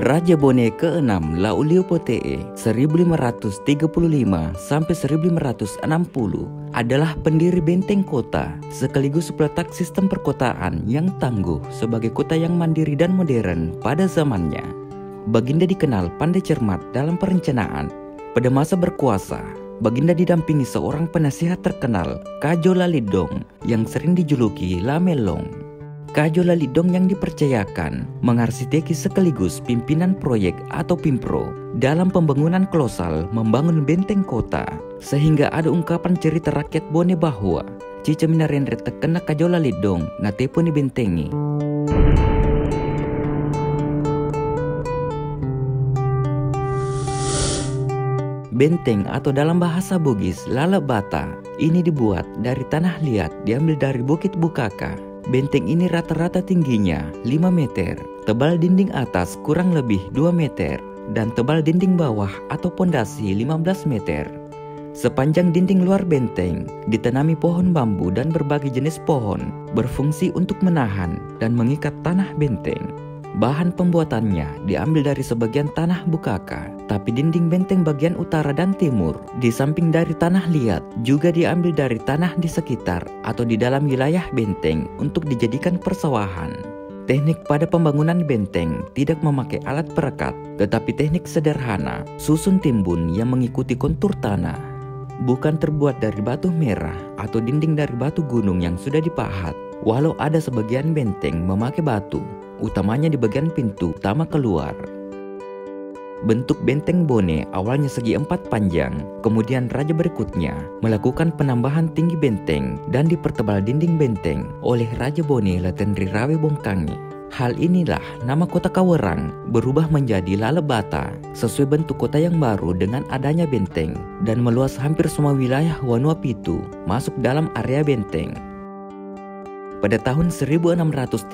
Raja Bone ke-6 Lauliopotee 1535 sampai 1560 adalah pendiri benteng kota sekaligus peletak sistem perkotaan yang tangguh sebagai kota yang mandiri dan modern pada zamannya. Baginda dikenal pandai cermat dalam perencanaan. Pada masa berkuasa, Baginda didampingi seorang penasihat terkenal, Kajo Lalidong, yang sering dijuluki Lamelong. Kajo Lalidong yang dipercayakan mengarsiteki sekaligus pimpinan proyek atau pimpro dalam pembangunan kolosal membangun benteng kota, sehingga ada ungkapan cerita rakyat Bone bahwa cica minarendre terkena Kajo Lalidong na tepo ni bentengi. Benteng atau dalam bahasa Bugis Lalebata ini dibuat dari tanah liat diambil dari Bukit Bukaka. Benteng ini rata-rata tingginya 5 meter, tebal dinding atas kurang lebih 2 meter, dan tebal dinding bawah atau pondasi 15 meter. Sepanjang dinding luar benteng ditanami pohon bambu dan berbagai jenis pohon, berfungsi untuk menahan dan mengikat tanah benteng. Bahan pembuatannya diambil dari sebagian tanah Bukaka, tapi dinding benteng bagian utara dan timur, di samping dari tanah liat, juga diambil dari tanah di sekitar atau di dalam wilayah benteng untuk dijadikan persawahan. Teknik pada pembangunan benteng tidak memakai alat perekat, tetapi teknik sederhana, susun timbun yang mengikuti kontur tanah. Bukan terbuat dari batu merah atau dinding dari batu gunung yang sudah dipahat, walau ada sebagian benteng memakai batu, utamanya di bagian pintu utama keluar. Bentuk benteng Bone awalnya segi 4 panjang, kemudian raja berikutnya melakukan penambahan tinggi benteng dan dipertebal dinding benteng oleh Raja Bone Letendri Rawe Bongkangi. Hal inilah nama kota Kawerang berubah menjadi Lalebata sesuai bentuk kota yang baru dengan adanya benteng dan meluas hampir semua wilayah Wanuapitu masuk dalam area benteng. Pada tahun 1630,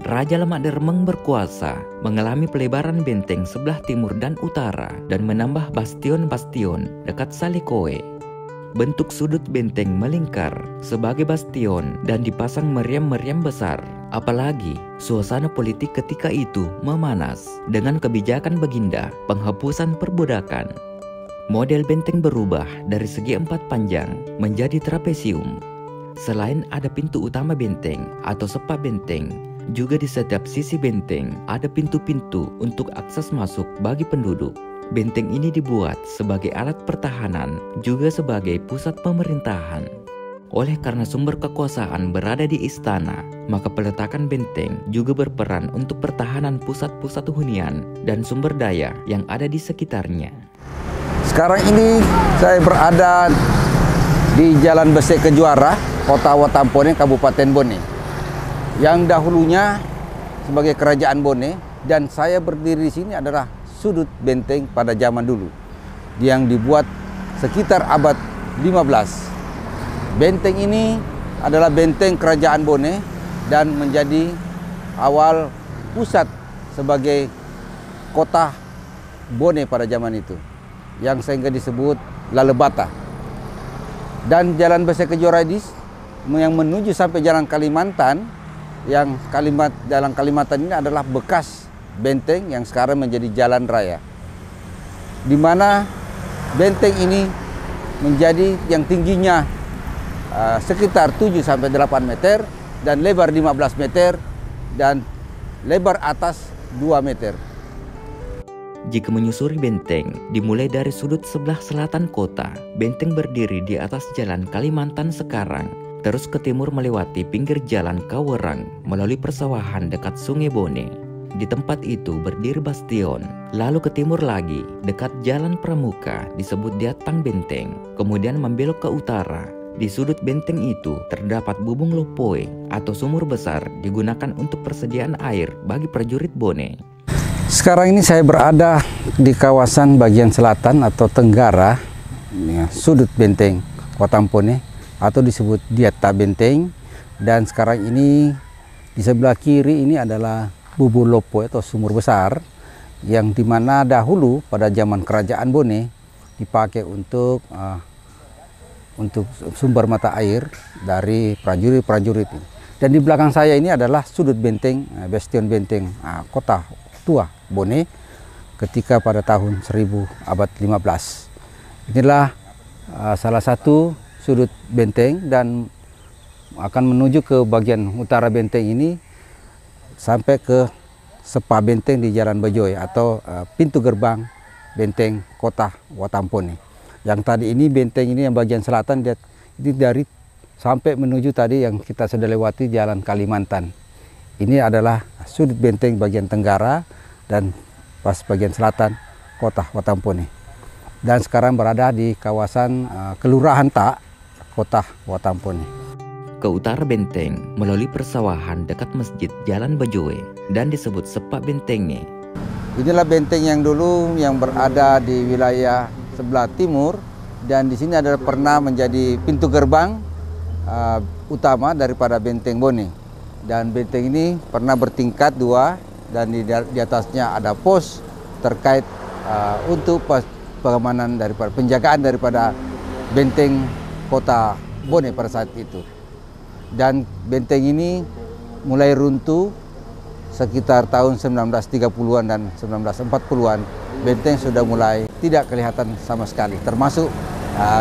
Raja Lemah-Dermeng berkuasa mengalami pelebaran benteng sebelah timur dan utara dan menambah bastion-bastion dekat Salikoe. Bentuk sudut benteng melingkar sebagai bastion dan dipasang meriam-meriam besar. Apalagi suasana politik ketika itu memanas dengan kebijakan Baginda penghapusan perbudakan. Model benteng berubah dari segi 4 panjang menjadi trapesium. Selain ada pintu utama benteng atau sepak benteng, juga di setiap sisi benteng ada pintu-pintu untuk akses masuk bagi penduduk. Benteng ini dibuat sebagai alat pertahanan, juga sebagai pusat pemerintahan. Oleh karena sumber kekuasaan berada di istana, maka peletakan benteng juga berperan untuk pertahanan pusat-pusat hunian dan sumber daya yang ada di sekitarnya. Sekarang ini saya berada di Jalan Besek Kejuara, Kota Watampone, Kabupaten Bone, yang dahulunya sebagai kerajaan Bone, dan saya berdiri di sini adalah sudut benteng pada zaman dulu yang dibuat sekitar abad 15. Benteng ini adalah benteng kerajaan Bone dan menjadi awal pusat sebagai kota Bone pada zaman itu, yang sehingga disebut Lalebata. Dan Jalan Besek Kejuara yang menuju sampai Jalan Kalimantan, yang Jalan Kalimantan ini adalah bekas benteng yang sekarang menjadi jalan raya, di mana benteng ini menjadi yang tingginya sekitar 7-8 meter dan lebar 15 meter dan lebar atas 2 meter. Jika menyusuri benteng, dimulai dari sudut sebelah selatan kota, benteng berdiri di atas Jalan Kalimantan sekarang, terus ke timur melewati pinggir Jalan Kawerang melalui persawahan dekat Sungai Bone. Di tempat itu berdiri bastion, lalu ke timur lagi, dekat Jalan Pramuka disebut Diatang Benteng, kemudian membelok ke utara. Di sudut benteng itu terdapat Bubung Lopoe atau sumur besar digunakan untuk persediaan air bagi prajurit Bone. Sekarang ini saya berada di kawasan bagian selatan atau tenggara ya, sudut benteng Watampone atau disebut Diata Benteng, dan sekarang ini di sebelah kiri ini adalah Bubung Lopoe atau sumur besar yang dimana dahulu pada zaman kerajaan Bone dipakai untuk sumber mata air dari prajurit-prajurit ini. Dan di belakang saya ini adalah sudut benteng, bastion benteng kota tertua Bone ketika pada tahun 1000 abad 15. Inilah salah satu sudut benteng dan akan menuju ke bagian utara benteng ini sampai ke Sepa Benteng di Jalan Bejoy atau pintu gerbang benteng kota Watampone. Yang tadi ini benteng ini yang bagian selatan ini dari sampai menuju tadi yang kita sudah lewati Jalan Kalimantan. Ini adalah sudut benteng bagian tenggara dan pas bagian selatan kota Watampone. Dan sekarang berada di kawasan Kelurahan Tak, kota Watampone. Ke utara benteng melalui persawahan dekat masjid Jalan Bejoy dan disebut Sepa Bentenge. Inilah benteng yang dulu yang berada di wilayah sebelah timur dan di sini adalah pernah menjadi pintu gerbang utama daripada Benteng Bone. Dan benteng ini pernah bertingkat 2 dan di atasnya ada pos terkait untuk pengamanan daripada penjagaan daripada benteng kota Bone pada saat itu. Dan benteng ini mulai runtuh sekitar tahun 1930-an dan 1940-an. Benteng sudah mulai tidak kelihatan sama sekali, termasuk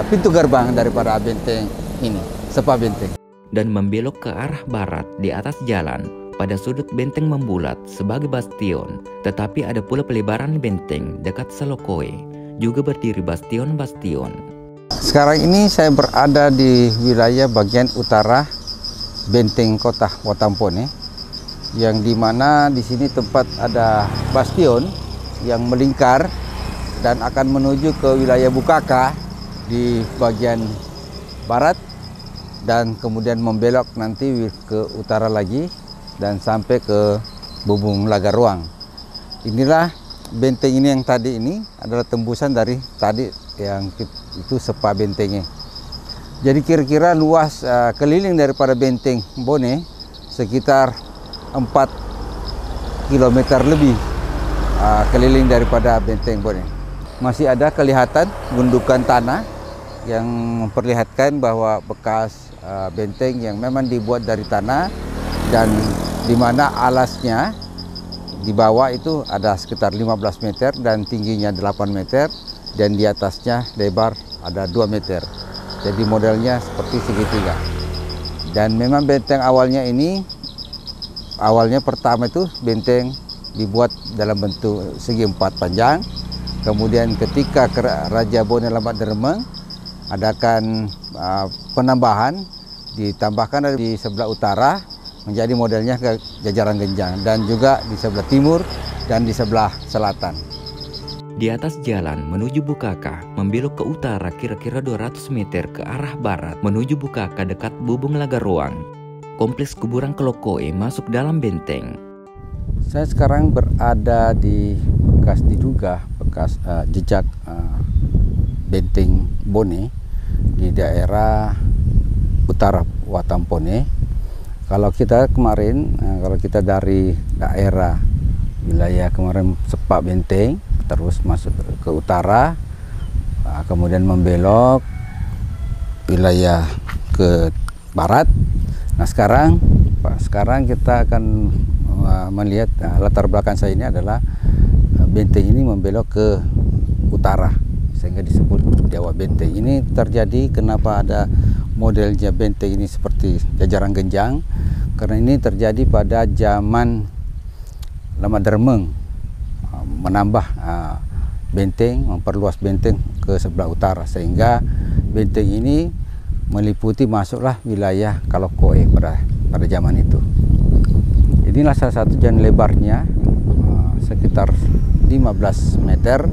pintu gerbang daripada benteng ini, Sepa Benteng. Dan membelok ke arah barat di atas jalan, pada sudut benteng membulat sebagai bastion, tetapi ada pula pelebaran benteng dekat Salokoe, juga berdiri bastion-bastion. Sekarang ini saya berada di wilayah bagian utara benteng kota Watampone, yang dimana di sini tempat ada bastion yang melingkar dan akan menuju ke wilayah Bukaka di bagian barat dan kemudian membelok nanti ke utara lagi dan sampai ke Bubung Lagaruang. Inilah benteng ini yang tadi ini adalah tembusan dari tadi yang itu Sepa Bentenge. Jadi kira-kira luas keliling daripada Benteng Bone sekitar 4 km lebih keliling daripada Benteng Bone. Masih ada kelihatan gundukan tanah yang memperlihatkan bahwa bekas benteng yang memang dibuat dari tanah dan di mana alasnya di bawah itu ada sekitar 15 meter dan tingginya 8 meter dan di atasnya lebar ada 2 meter. Jadi modelnya seperti segitiga. Dan memang benteng awalnya ini, awalnya pertama itu benteng dibuat dalam bentuk segi 4 panjang. Kemudian ketika Raja Bone Lambat Deremeng adakan penambahan, ditambahkan di sebelah utara menjadi modelnya ke jajaran genjang dan juga di sebelah timur dan di sebelah selatan. Di atas jalan menuju Bukaka, membelok ke utara kira-kira 200 meter ke arah barat menuju Bukaka dekat Bubung Lagaruang. Kompleks kuburan Kelokoe masuk dalam benteng. Saya sekarang berada di bekas diduga bekas jejak Benteng Bone di daerah utara Watampone. Kalau kita kemarin, kalau kita dari daerah wilayah kemarin Sepa Benteng terus masuk ke utara, kemudian membelok wilayah ke barat. Nah sekarang kita akan melihat latar belakang saya ini adalah benteng ini membelok ke utara sehingga disebut Dewa Benteng. Ini terjadi kenapa ada modelnya benteng ini seperti jajaran genjang, karena ini terjadi pada zaman Lambat Deremeng menambah benteng, memperluas benteng ke sebelah utara sehingga benteng ini meliputi masuklah wilayah Kalokoe pada zaman itu. Inilah salah satu jalan lebarnya sekitar 15 meter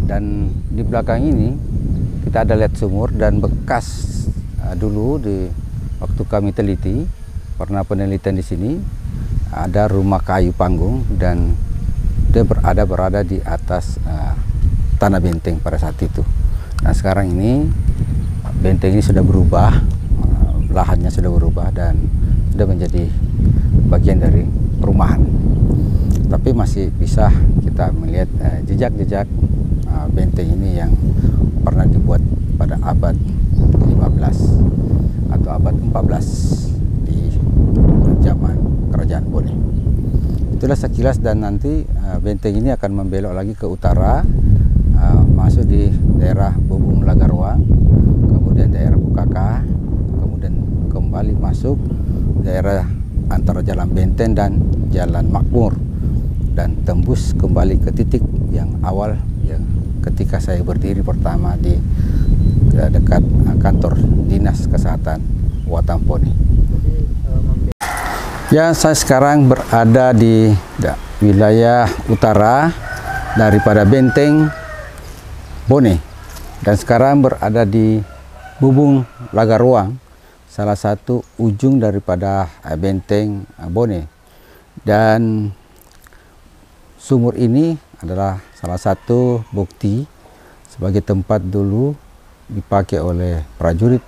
dan di belakang ini kita ada lihat sumur dan bekas dulu di waktu kami teliti pernah penelitian di sini ada rumah kayu panggung dan dia berada di atas tanah benteng pada saat itu. Nah sekarang ini benteng ini sudah berubah, lahannya sudah berubah dan sudah menjadi bagian dari perumahan. Tapi masih bisa kita melihat jejak-jejak benteng ini yang pernah dibuat pada abad 15 atau abad 14 di zaman Kerajaan Bone. Itulah sekilas, dan nanti benteng ini akan membelok lagi ke utara, masuk di daerah Bubung Lagarwang, kemudian daerah Bukaka, kemudian kembali masuk daerah antara Jalan Benteng dan Jalan Makmur, dan tembus kembali ke titik yang awal yang ketika saya berdiri pertama di dekat kantor Dinas Kesehatan Watampone. Ya, saya sekarang berada di wilayah utara daripada Benteng Bone, dan sekarang berada di Bubung Lagarwang, salah satu ujung daripada Benteng Bone. Dan sumur ini adalah salah satu bukti sebagai tempat dulu dipakai oleh prajurit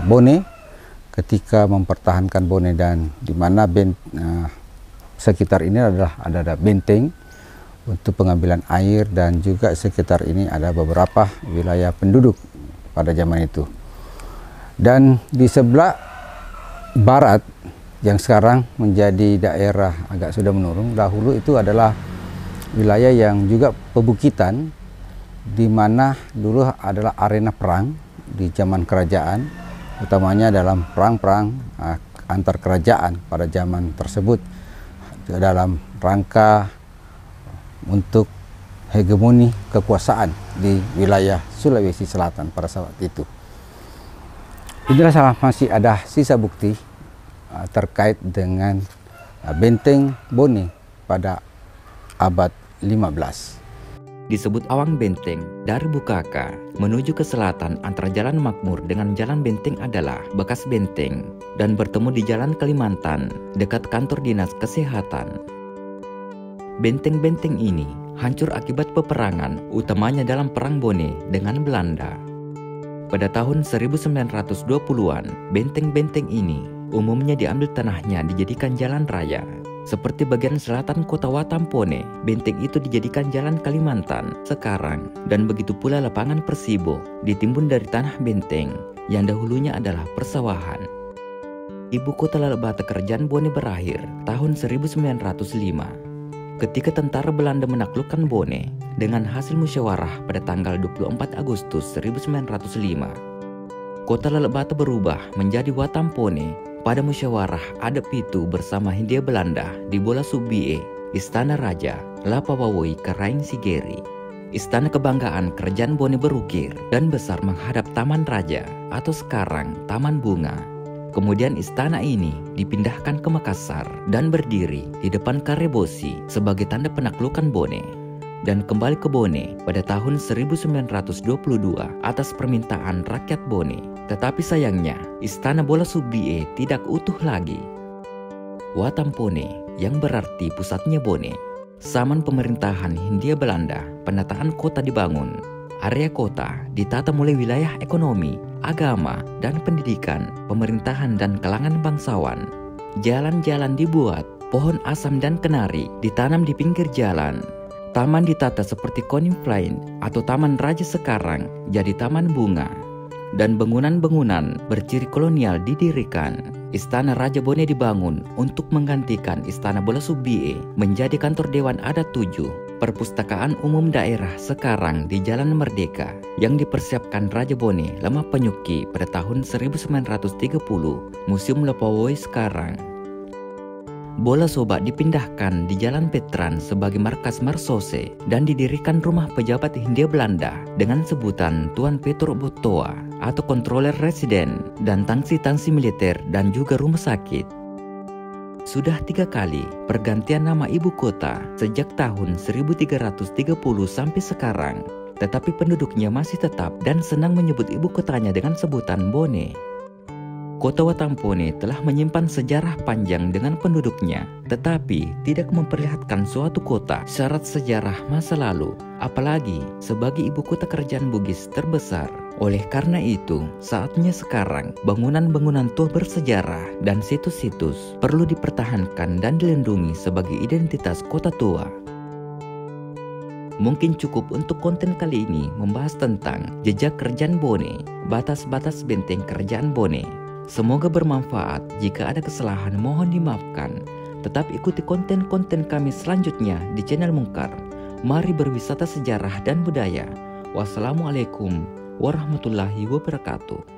Bone ketika mempertahankan Bone, dan di mana sekitar ini ada benteng untuk pengambilan air, dan juga sekitar ini ada beberapa wilayah penduduk pada zaman itu. Dan di sebelah barat yang sekarang menjadi daerah agak sudah menurun, dahulu itu adalah wilayah yang juga pebukitan, di mana dulu adalah arena perang di zaman kerajaan, utamanya dalam perang-perang antar kerajaan pada zaman tersebut, dalam rangka untuk hegemoni kekuasaan di wilayah Sulawesi Selatan pada saat itu. Inilah masih ada sisa bukti terkait dengan Benteng Bone pada abad 15. Disebut awang benteng dari Bukaka menuju ke selatan antara Jalan Makmur dengan Jalan Benteng adalah bekas benteng, dan bertemu di Jalan Kalimantan dekat kantor Dinas Kesehatan. Benteng-benteng ini hancur akibat peperangan, utamanya dalam Perang Bone dengan Belanda. Pada tahun 1920-an, benteng-benteng ini umumnya diambil tanahnya dijadikan jalan raya. Seperti bagian selatan kota Watampone, benteng itu dijadikan Jalan Kalimantan sekarang, dan begitu pula lapangan Persibo ditimbun dari tanah benteng yang dahulunya adalah persawahan. Ibu kota Lalebata Kerajaan Bone berakhir tahun 1905 ketika tentara Belanda menaklukkan Bone dengan hasil musyawarah pada tanggal 24 Agustus 1905. Kota Lalebata berubah menjadi Watampone pada musyawarah adat itu bersama Hindia Belanda di Bola Subie, Istana Raja, Lapawawoi Karaing Sigeri. Istana kebanggaan Kerajaan Bone berukir dan besar menghadap Taman Raja atau sekarang Taman Bunga. Kemudian istana ini dipindahkan ke Makassar dan berdiri di depan Karebosi sebagai tanda penaklukan Bone, dan kembali ke Bone pada tahun 1922 atas permintaan rakyat Bone. Tetapi sayangnya, Istana Bola Subie tidak utuh lagi. Watampone, yang berarti pusatnya Bone, zaman pemerintahan Hindia Belanda, penataan kota dibangun. Area kota ditata mulai wilayah ekonomi, agama, dan pendidikan, pemerintahan dan kalangan bangsawan. Jalan-jalan dibuat, pohon asam dan kenari ditanam di pinggir jalan. Taman ditata seperti Koningflein atau Taman Raja sekarang jadi Taman Bunga. Dan bangunan-bangunan berciri kolonial didirikan. Istana Raja Bone dibangun untuk menggantikan Istana Bola Subie menjadi kantor Dewan Adat 7. Perpustakaan Umum Daerah sekarang di Jalan Merdeka yang dipersiapkan Raja Bone lama Penyuki pada tahun 1930. Museum Lapawoi sekarang. Bola Soba dipindahkan di Jalan Petran sebagai markas Marsose dan didirikan rumah pejabat Hindia Belanda dengan sebutan Tuan Petro Botoa atau kontroler residen dan tangsi-tangsi militer dan juga rumah sakit. Sudah 3 kali pergantian nama ibu kota sejak tahun 1330 sampai sekarang, tetapi penduduknya masih tetap dan senang menyebut ibu kotanya dengan sebutan Bone. Kota Watampone telah menyimpan sejarah panjang dengan penduduknya, tetapi tidak memperlihatkan suatu kota syarat sejarah masa lalu, apalagi sebagai ibu kota kerajaan Bugis terbesar. Oleh karena itu, saatnya sekarang bangunan-bangunan tua bersejarah dan situs-situs perlu dipertahankan dan dilindungi sebagai identitas kota tua. Mungkin cukup untuk konten kali ini membahas tentang jejak Kerajaan Bone, batas-batas benteng Kerajaan Bone. Semoga bermanfaat. Jika ada kesalahan mohon dimaafkan. Tetap ikuti konten-konten kami selanjutnya di channel Mungkar. Mari berwisata sejarah dan budaya. Wassalamualaikum warahmatullahi wabarakatuh.